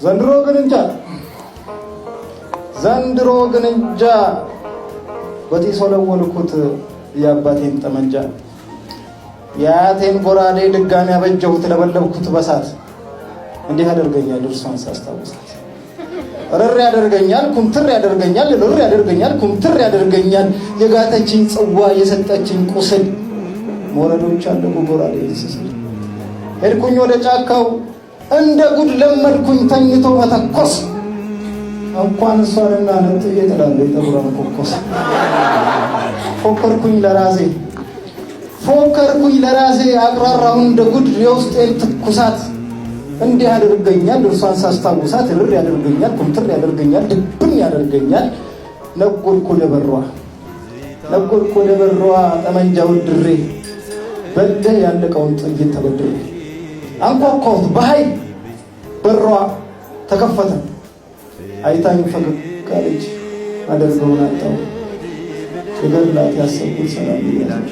ዘንድሮ ግን እንጃ በጢስ ወለወልኩት የአባቴን ጠመንጃ የአያቴን ጎራዴ ድጋሚ ያበጀሁት ለበለብኩት በሳት እንዲህ ያደርገኛል እርሷን ሳስታውሳት ረር ያደርገኛል ኩምትር ያደርገኛል ረር ያደርገኛል ኩምትር ያደርገኛል የጋተችኝ ጽዋ የሰጠችኝ ቁስል ሞረዶች አለቁ ጎራዴ ሲስል ሄድኩኝ ወደ ጫካው እንደ ጉድ ለመድኩኝ ተኝቶ መተኮስ እንኳን ሷልና ነጥ እየተላለ ተብራን ኮኮስ ፎከርኩኝ ለራሴ አቅራራው እንደ ጉድ የውስጤን ትኩሳት እንዲህ ያደርገኛል እርሷን ሳስታውሳት ረር ያደርገኛል ኩምትር ያደርገኛል ድብን ያደርገኛል ነጎድኩ ለበሯ ጠመንጃው ድሬ በደ ያለቀውን ጥይት ተበድሬ አንኳኳሁት በኃይል በሯ ተከፈተ አይታኝ ፈገግ አለች አደርገውን አጣው የገላት ያሰብኩት ሰላም ይላል